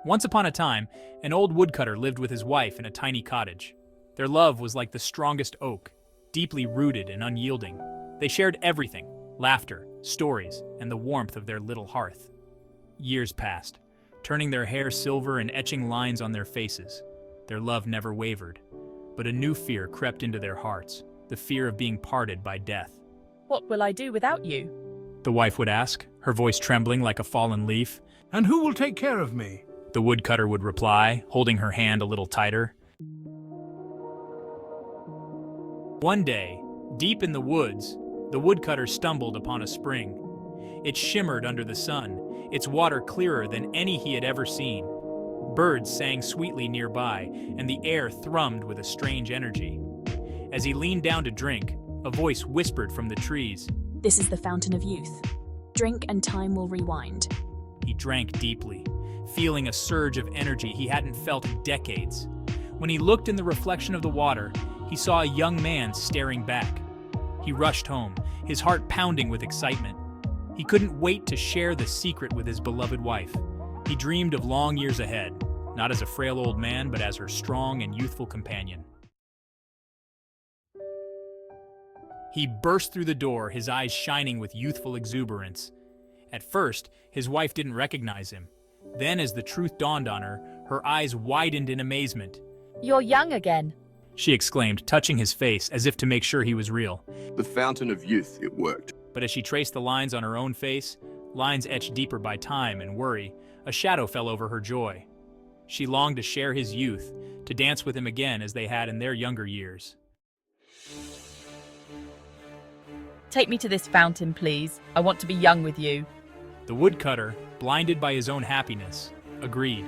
Once upon a time, an old woodcutter lived with his wife in a tiny cottage. Their love was like the strongest oak, deeply rooted and unyielding. They shared everything: laughter, stories, and the warmth of their little hearth. Years passed, turning their hair silver and etching lines on their faces. Their love never wavered, but a new fear crept into their hearts, the fear of being parted by death. What will I do without you? The wife would ask, her voice trembling like a fallen leaf. And who will take care of me? The woodcutter would reply, holding her hand a little tighter. One day, deep in the woods, the woodcutter stumbled upon a spring. It shimmered under the sun, its water clearer than any he had ever seen. Birds sang sweetly nearby, and the air thrummed with a strange energy. As he leaned down to drink, a voice whispered from the trees. This is the fountain of youth. Drink and time will rewind. He drank deeply, feeling a surge of energy he hadn't felt in decades. When he looked in the reflection of the water, he saw a young man staring back. He rushed home, his heart pounding with excitement. He couldn't wait to share the secret with his beloved wife. He dreamed of long years ahead, not as a frail old man, but as her strong and youthful companion. He burst through the door, his eyes shining with youthful exuberance. At first, his wife didn't recognize him. Then, as the truth dawned on her, her eyes widened in amazement. You're young again. She exclaimed, touching his face as if to make sure he was real. The fountain of youth, it worked. But as she traced the lines on her own face, lines etched deeper by time and worry, a shadow fell over her joy. She longed to share his youth, to dance with him again as they had in their younger years. Take me to this fountain, please. I want to be young with you. The woodcutter, blinded by his own happiness, agreed.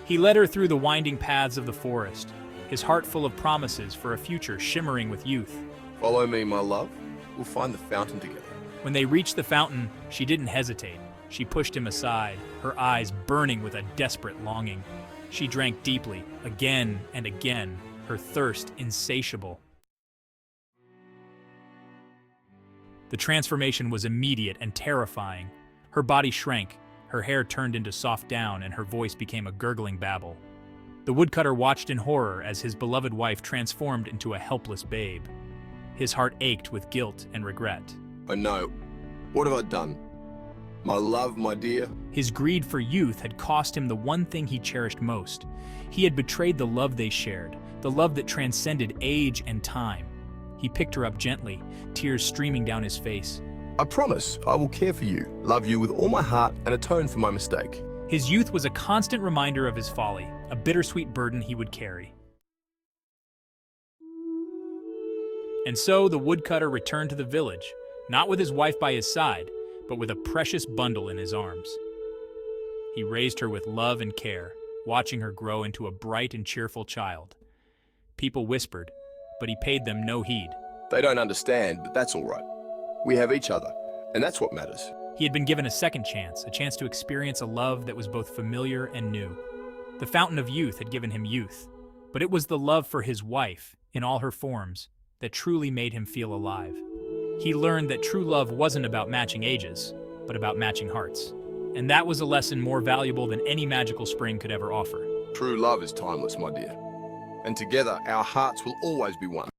He led her through the winding paths of the forest, his heart full of promises for a future shimmering with youth. Follow me, my love. We'll find the fountain together. When they reached the fountain, she didn't hesitate. She pushed him aside, her eyes burning with a desperate longing. She drank deeply, again and again, her thirst insatiable. The transformation was immediate and terrifying. Her body shrank, her hair turned into soft down, and her voice became a gurgling babble. The woodcutter watched in horror as his beloved wife transformed into a helpless babe. His heart ached with guilt and regret. I know. What have I done? My love, my dear. His greed for youth had cost him the one thing he cherished most. He had betrayed the love they shared, the love that transcended age and time. He picked her up gently, tears streaming down his face. I promise I will care for you, love you with all my heart, and atone for my mistake. His youth was a constant reminder of his folly, a bittersweet burden he would carry. And so the woodcutter returned to the village, not with his wife by his side, but with a precious bundle in his arms. He raised her with love and care, watching her grow into a bright and cheerful child. People whispered, but he paid them no heed. They don't understand, but that's all right. We have each other, and that's what matters. He had been given a second chance, a chance to experience a love that was both familiar and new. The fountain of youth had given him youth, but it was the love for his wife, in all her forms, that truly made him feel alive. He learned that true love wasn't about matching ages, but about matching hearts. And that was a lesson more valuable than any magical spring could ever offer. True love is timeless, my dear. And together, our hearts will always be one.